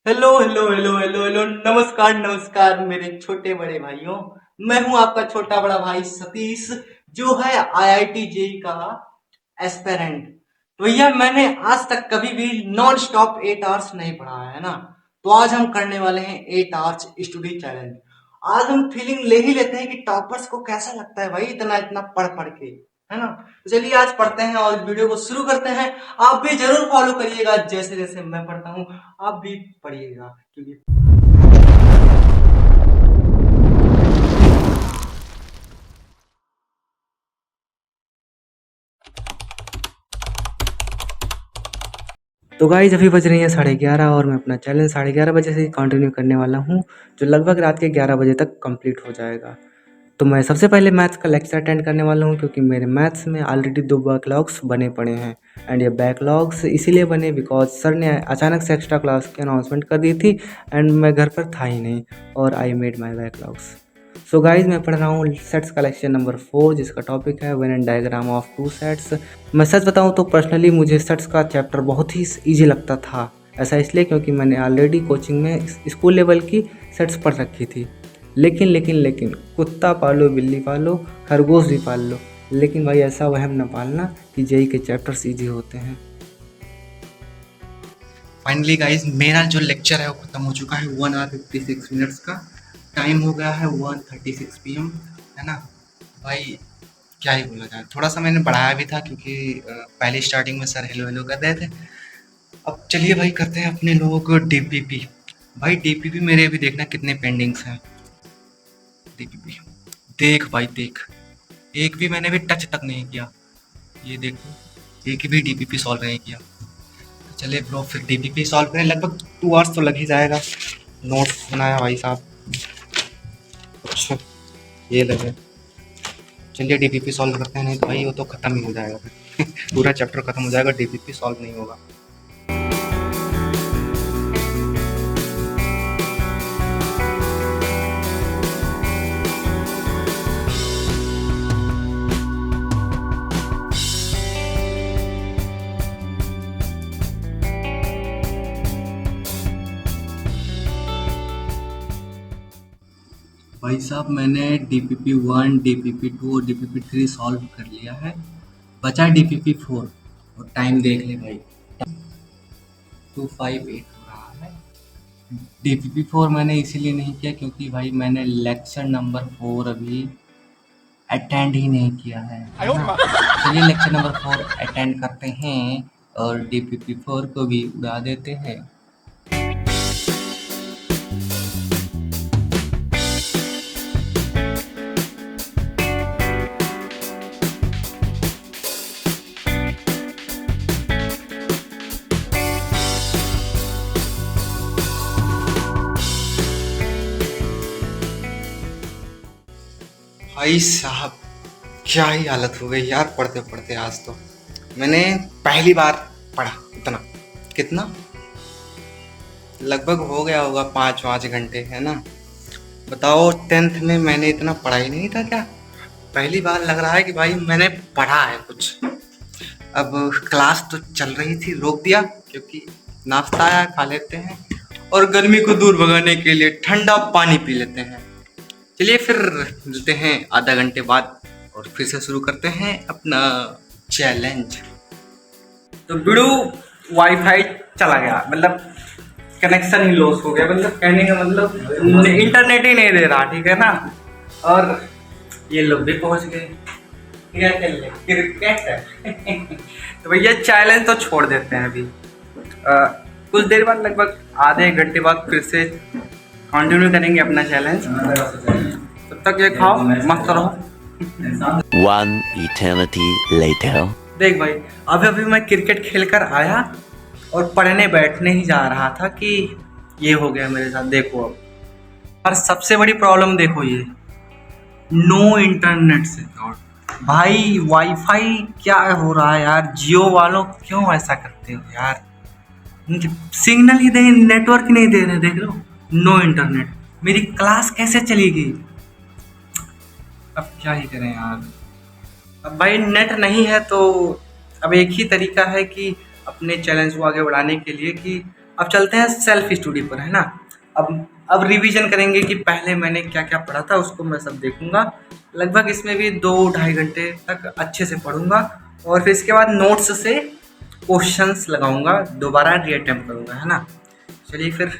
Hello hello hello hello hello, नमस्कार नमस्कार मेरे छोटे बड़े भाइयों। मैं हूं आपका छोटा बड़ा भाई सतीश, जो है आईआईटी जेई का एस्पेरेंट। तो भैया मैंने आज तक कभी भी नॉन स्टॉप 8 आवर्स नहीं पढ़ा है ना। तो आज हम करने वाले हैं 8 आवर्स स्टडी चैलेंज। आज हम फीलिंग ले ही लेते हैं कि टॉपर्स को कैसा लगता है भाई इतना इतना पढ़ पढ़ के, है ना। तो चलिए आज पढ़ते हैं और वीडियो को शुरू करते हैं। आप भी जरूर फॉलो करिएगा, जैसे जैसे मैं पढ़ता हूँ आप भी पढ़िएगा, क्योंकि तो गाइज अभी बज रही है 11:30 और मैं अपना चैलेंज 11:30 से कंटिन्यू करने वाला हूँ, जो लगभग रात के 11 बजे तक कंप्लीट हो जाएगा। तो मैं सबसे पहले मैथ्स का लेक्चर अटेंड करने वाला हूँ, क्योंकि मेरे मैथ्स में ऑलरेडी 2 बैकलॉग्स बने पड़े हैं। एंड ये बैकलॉग्स इसीलिए बने बिकॉज सर ने अचानक से एक्स्ट्रा क्लास की अनाउंसमेंट कर दी थी एंड मैं घर पर था ही नहीं, और I made my backlogs. So guys मैं पढ़ रहा हूँ सेट्स का लेक्चर नंबर 4, जिसका टॉपिक है when and diagram of two sets. मैं सच बताऊँ तो पर्सनली मुझे सेट्स का चैप्टर बहुत ही ईजी लगता था। ऐसा इसलिए क्योंकि मैंने ऑलरेडी कोचिंग में स्कूल लेवल की सेट्स पढ़ रखी थी। लेकिन कुत्ता पालो बिल्ली पालो खरगोश भी पाल लो, लेकिन भाई ऐसा वहम न पालना कि जेई के चैप्टर्स ईजी होते हैं। फाइनली गाइज मेरा जो लेक्चर है वो खत्म हो चुका है। 1 आवर 56 मिनट्स का टाइम हो गया है, 1:36 PM, है ना भाई। क्या ही बोला जाए, थोड़ा सा मैंने बढ़ाया भी था क्योंकि पहले स्टार्टिंग में सर हेलो हेलो कर रहे थे। अब चलिए भाई करते हैं अपने लोग डीपीपी। भाई डीपीपी मेरे अभी देखना कितने पेंडिंग्स हैं। डीपीपी देख भाई देख, एक भी मैंने भी टच तक नहीं किया। ये देखो एक भी डीपीपी सॉल्व नहीं किया। चलिए ब्रो फिर डीपीपी सॉल्व करें, लगभग 2 आवर्स तो लग ही जाएगा। नोट्स बनाया भाई साहब। अच्छा ये लगे, चलिए डीपीपी सॉल्व करते हैं, नहीं तो भाई वो तो खत्म ही हो जाएगा फिर पूरा चैप्टर खत्म हो जाएगा, डीपीपी सॉल्व नहीं होगा। भाई साहब मैंने DPP 1 DPP 2 और DPP 3 सॉल्व कर लिया है, बचा DPP 4। और टाइम देख ले भाई, 258 हो रहा है। DPP 4 मैंने इसीलिए नहीं किया क्योंकि भाई मैंने लेक्चर नंबर 4 अभी अटेंड ही नहीं किया है ना। चलिए लेक्चर नंबर 4 अटेंड करते हैं और DPP 4 को भी उड़ा देते हैं। भाई साहब क्या ही हालत हो गई यार पढ़ते पढ़ते। आज तो मैंने पहली बार पढ़ा इतना, कितना लगभग हो गया होगा 5 घंटे, है ना। बताओ 10th में मैंने इतना पढ़ा ही नहीं था क्या। पहली बार लग रहा है कि भाई मैंने पढ़ा है कुछ। अब क्लास तो चल रही थी, रोक दिया क्योंकि नाश्ता आया, खा लेते हैं और गर्मी को दूर भगाने के लिए ठंडा पानी पी लेते हैं। चलिए फिर मिलते हैं आधा घंटे बाद और फिर से शुरू करते हैं अपना चैलेंज। तो बिड़ू वाईफाई चला गया, मतलब कनेक्शन ही लॉस हो गया, मतलब कहने का मतलब इंटरनेट ही नहीं दे रहा, ठीक है ना। और ये लोग भी पहुंच गए, क्या खेल ले क्रिकेट तो भैया चैलेंज तो छोड़ देते हैं अभी। कुछ देर बाद लगभग आधे एक घंटे बाद फिर से कंटिन्यू करेंगे अपना चैलेंज। तब तक ये खाओ मस्त रहो। One eternity later. देख भाई अभी अभी मैं क्रिकेट खेल कर आया और पढ़ने बैठने ही जा रहा था कि ये हो गया मेरे साथ। देखो अब, और सबसे बड़ी प्रॉब्लम देखो, ये नो इंटरनेट से भाई वाईफाई क्या हो रहा है यार। जियो वालों क्यों ऐसा करते हो यार, सिग्नल ही दे, नेटवर्क ही नहीं दे रहे, देख लो नो इंटरनेट। मेरी क्लास कैसे चलेगी, अब क्या ही करें यार। अब भाई नेट नहीं है तो अब एक ही तरीका है कि अपने चैलेंज को आगे बढ़ाने के लिए कि अब चलते हैं सेल्फ स्टडी पर, है ना। अब रिवीजन करेंगे कि पहले मैंने क्या क्या पढ़ा था, उसको मैं सब देखूंगा। लगभग इसमें भी 2-2.5 घंटे तक अच्छे से पढ़ूंगा और फिर इसके बाद नोट्स से क्वेश्चंस लगाऊंगा, दोबारा रीअटेम्प्ट करूंगा, है ना। चलिए फिर।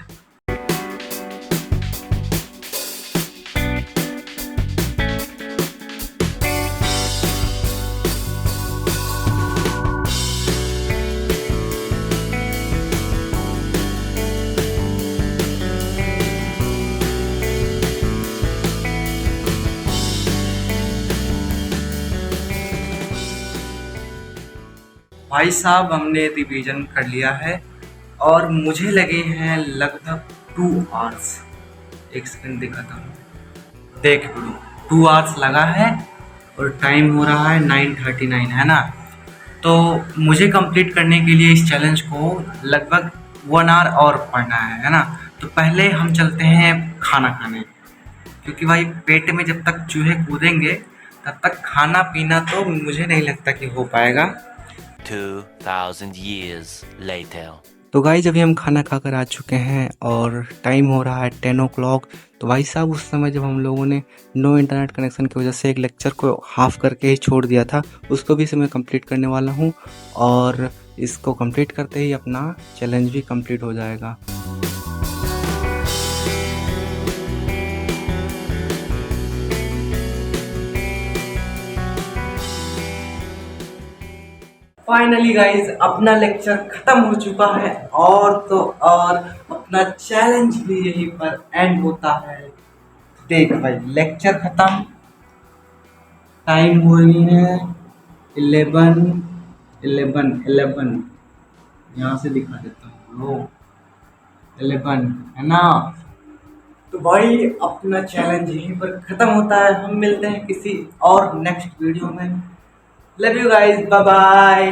भाई साहब हमने रिवीजन कर लिया है और मुझे लगे हैं लगभग 2 आवर्स। एक सेकंड दिखाता हूँ, देख लो 2 आवर्स लगा है और टाइम हो रहा है 9:39, है ना। तो मुझे कंप्लीट करने के लिए इस चैलेंज को लगभग 1 आवर और पढ़ना है ना। तो पहले हम चलते हैं खाना खाने, क्योंकि भाई पेट में जब तक चूहे कूदेंगे तब तक खाना पीना तो मुझे नहीं लगता कि हो पाएगा। 2,000 years later. तो गाइस अभी हम खाना खाकर आ चुके हैं और टाइम हो रहा है 10 o'clock। तो भाई साहब उस समय जब हम लोगों ने नो इंटरनेट कनेक्शन की वजह से एक लेक्चर को हाफ करके ही छोड़ दिया था, उसको भी इसे मैं कंप्लीट करने वाला हूँ और इसको कंप्लीट करते ही अपना चैलेंज भी कंप्लीट हो जाएगा। फाइनली गाइज अपना लेक्चर खत्म हो चुका है और तो और अपना चैलेंज भी यहीं पर एंड होता है। देख भाई लेक्चर खत्म, टाइम हो रही है 11 यहाँ से दिखा देता हूँ, लो 11 है ना। तो भाई अपना चैलेंज यहीं पर खत्म होता है। हम मिलते हैं किसी और नेक्स्ट वीडियो में। Love you guys, bye bye.